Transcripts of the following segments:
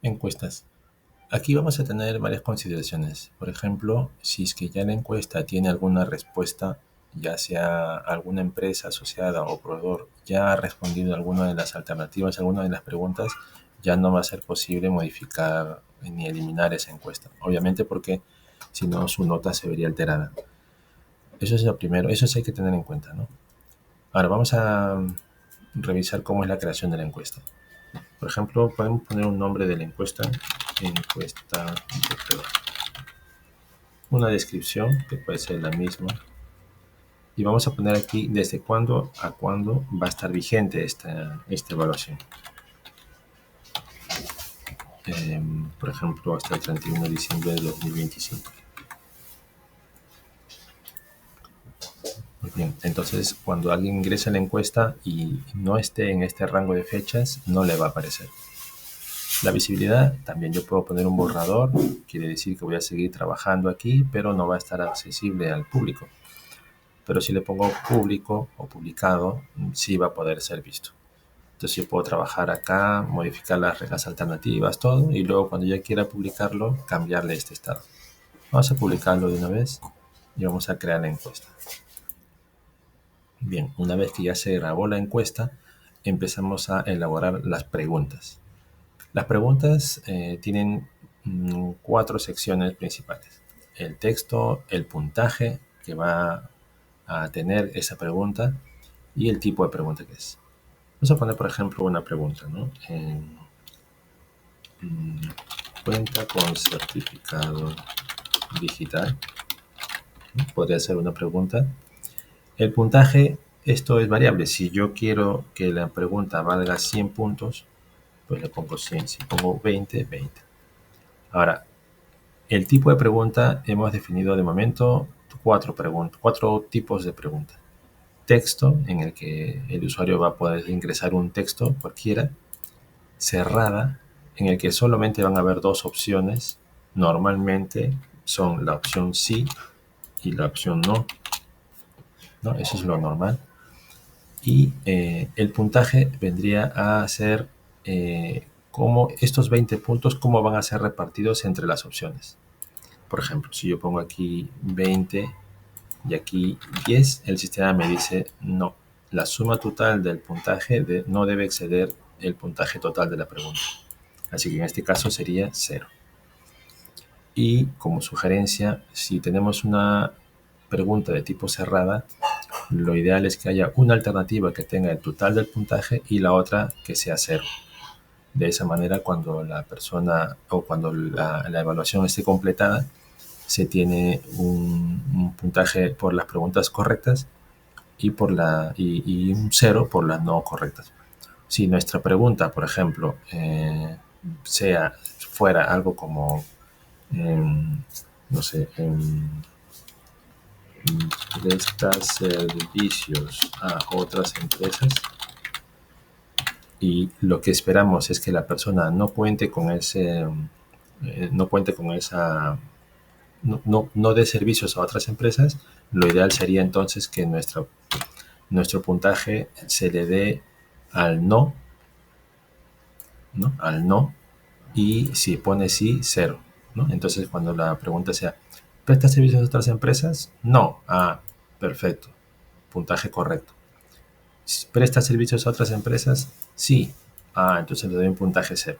Encuestas. Aquí vamos a tener varias consideraciones. Por ejemplo, si es que ya la encuesta tiene alguna respuesta, ya sea alguna empresa asociada o proveedor ya ha respondido a alguna de las alternativas, a alguna de las preguntas, ya no va a ser posible modificar ni eliminar esa encuesta. Obviamente porque si no su nota se vería alterada. Eso es lo primero, eso sí hay que tener en cuenta, ¿no? Ahora vamos a revisar cómo es la creación de la encuesta. Por ejemplo, podemos poner un nombre de la encuesta, encuesta de prueba. Una descripción que puede ser la misma. Y vamos a poner aquí desde cuándo a cuándo va a estar vigente esta evaluación. Por ejemplo, hasta el 31 de diciembre de 2025. Muy bien, entonces cuando alguien ingrese a la encuesta y no esté en este rango de fechas, no le va a aparecer. La visibilidad, también yo puedo poner un borrador, quiere decir que voy a seguir trabajando aquí, pero no va a estar accesible al público. Pero si le pongo público o publicado, sí va a poder ser visto. Entonces yo puedo trabajar acá, modificar las reglas alternativas, todo, y luego cuando ya quiera publicarlo, cambiarle este estado. Vamos a publicarlo de una vez y vamos a crear la encuesta. Bien, una vez que ya se grabó la encuesta, empezamos a elaborar las preguntas. Las preguntas tienen 4 secciones principales. El texto, el puntaje que va a tener esa pregunta y el tipo de pregunta que es. Vamos a poner, por ejemplo, una pregunta, ¿no? Cuenta con certificado digital. Podría ser una pregunta. El puntaje, esto es variable. Si yo quiero que la pregunta valga 100 puntos, pues le pongo 100. Si pongo 20, 20. Ahora, el tipo de pregunta hemos definido de momento 4 tipos de pregunta. Texto, en el que el usuario va a poder ingresar un texto cualquiera. Cerrada, en el que solamente van a haber 2 opciones. Normalmente son la opción sí y la opción no. ¿No? Eso es lo normal. Y el puntaje vendría a ser cómo estos 20 puntos, cómo van a ser repartidos entre las opciones. Por ejemplo, si yo pongo aquí 20 y aquí 10, el sistema me dice no. La suma total del puntaje no debe exceder el puntaje total de la pregunta. Así que en este caso sería 0. Y como sugerencia, si tenemos una pregunta de tipo cerrada, lo ideal es que haya una alternativa que tenga el total del puntaje y la otra que sea 0. De esa manera, cuando la persona o cuando la evaluación esté completada, se tiene un puntaje por las preguntas correctas y un 0 por las no correctas. Si nuestra pregunta, por ejemplo, fuera algo como, no sé, presta servicios a otras empresas y lo que esperamos es que la persona no cuente con no cuente con esa, no dé servicios a otras empresas, lo ideal sería entonces que nuestro puntaje se le dé al no, ¿no? Al no, y si pone sí, 0, ¿no? Entonces cuando la pregunta sea, ¿presta servicios a otras empresas? No. Ah, perfecto. Puntaje correcto. ¿Presta servicios a otras empresas? Sí. Ah, entonces le doy un puntaje 0,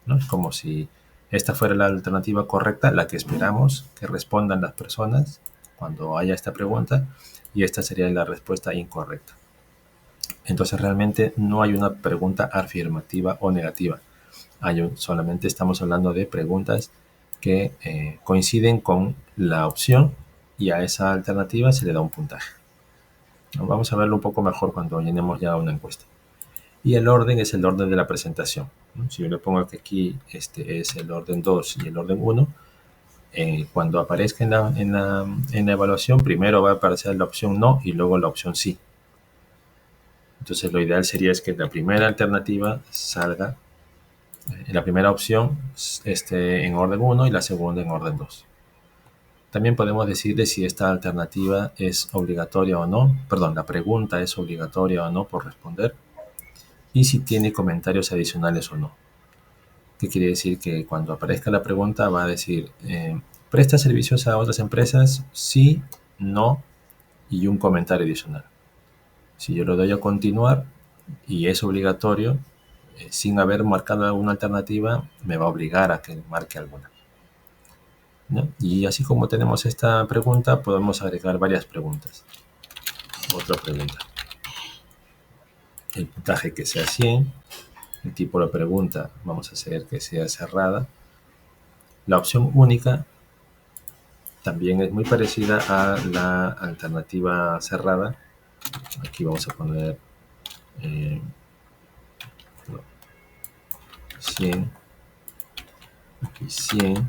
¿no? Es como si esta fuera la alternativa correcta, la que esperamos que respondan las personas cuando haya esta pregunta, y esta sería la respuesta incorrecta. Entonces realmente no hay una pregunta afirmativa o negativa. Solamente estamos hablando de preguntas que coinciden con la opción y a esa alternativa se le da un puntaje. Vamos a verlo un poco mejor cuando llenemos ya una encuesta. Y el orden es el orden de la presentación, ¿no? Si yo le pongo que aquí este es el orden 2 y el orden 1, cuando aparezca en la evaluación, primero va a aparecer la opción no y luego la opción sí. Entonces lo ideal sería es que la primera alternativa salga, la primera opción esté en orden 1 y la segunda en orden 2. También podemos decirle si esta alternativa es obligatoria o no, perdón, la pregunta es obligatoria o no por responder, y si tiene comentarios adicionales o no. que quiere decir que cuando aparezca la pregunta va a decir, ¿presta servicios a otras empresas? Sí, no, y un comentario adicional. Si yo le doy a continuar y es obligatorio, sin haber marcado alguna alternativa, me va a obligar a que marque alguna, ¿no? Y así como tenemos esta pregunta, podemos agregar varias preguntas. Otra pregunta. El puntaje que sea 100. El tipo de pregunta vamos a hacer que sea cerrada. La opción única también es muy parecida a la alternativa cerrada. Aquí vamos a poner 100, aquí 100,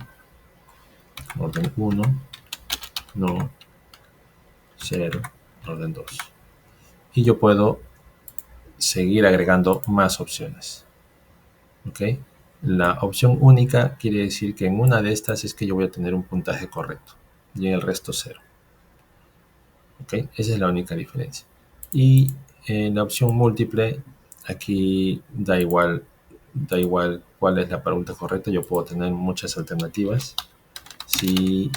orden 1, no, 0, orden 2. Y yo puedo seguir agregando más opciones. ¿Ok? La opción única quiere decir que en una de estas es que yo voy a tener un puntaje correcto y en el resto 0. ¿Ok? Esa es la única diferencia. Y en la opción múltiple, aquí da igual cuál es la pregunta correcta. Yo puedo tener muchas alternativas. Sí,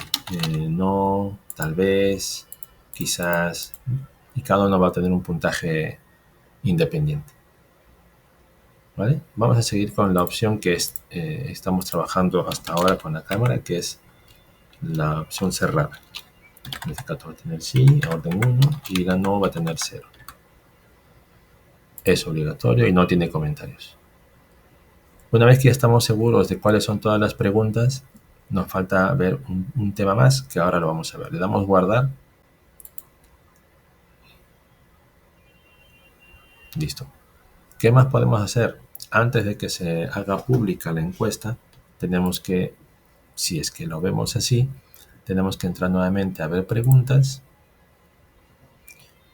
no, tal vez, quizás, y cada uno va a tener un puntaje independiente. ¿Vale? Vamos a seguir con la opción que estamos trabajando hasta ahora con la cámara, que es la opción cerrada. En este caso va a tener sí, orden 1, y la no va a tener 0. Es obligatorio y no tiene comentarios. Una vez que ya estamos seguros de cuáles son todas las preguntas, nos falta ver un tema más que ahora lo vamos a ver. Le damos guardar. Listo. ¿Qué más podemos hacer? Antes de que se haga pública la encuesta, tenemos que, si es que lo vemos así, tenemos que entrar nuevamente a ver preguntas.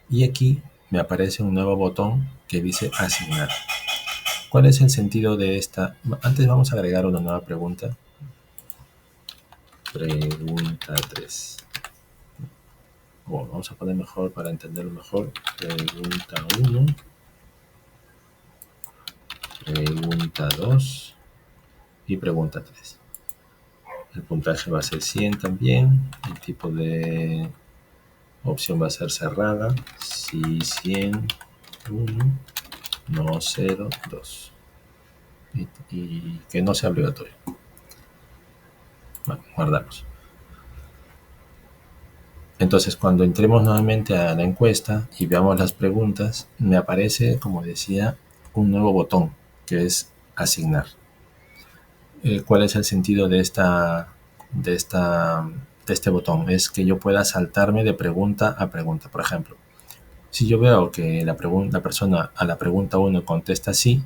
Y aquí me aparece un nuevo botón que dice asignar. ¿Cuál es el sentido de esta? Antes vamos a agregar una nueva pregunta. Pregunta 3. Bueno, vamos a poner mejor para entenderlo mejor. Pregunta 1. Pregunta 2. Y pregunta 3. El puntaje va a ser 100 también. El tipo de opción va a ser cerrada. Sí, 100. 1. No, 0, 2. Y que no sea obligatorio. Bueno, guardamos. Entonces, cuando entremos nuevamente a la encuesta y veamos las preguntas, me aparece, como decía, un nuevo botón, que es asignar. ¿Cuál es el sentido de este botón? Es que yo pueda saltarme de pregunta a pregunta. Por ejemplo, si yo veo que la persona a la pregunta 1 contesta sí,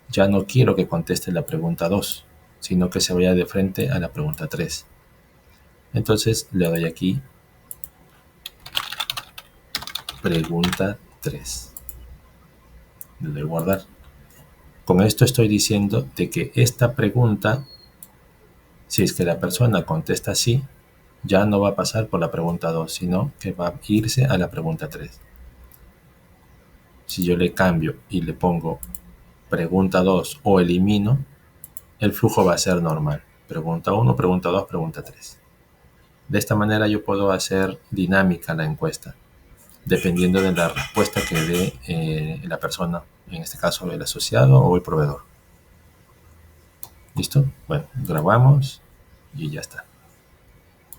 ya no quiero que conteste la pregunta 2, sino que se vaya de frente a la pregunta 3. Entonces le doy aquí pregunta 3. Le doy guardar. Con esto estoy diciendo de que esta pregunta, si es que la persona contesta sí, ya no va a pasar por la pregunta 2, sino que va a irse a la pregunta 3. Si yo le cambio y le pongo pregunta 2 o elimino, el flujo va a ser normal. Pregunta 1, pregunta 2, pregunta 3. De esta manera yo puedo hacer dinámica la encuesta, dependiendo de la respuesta que dé la persona, en este caso el asociado o el proveedor. ¿Listo? Bueno, grabamos y ya está.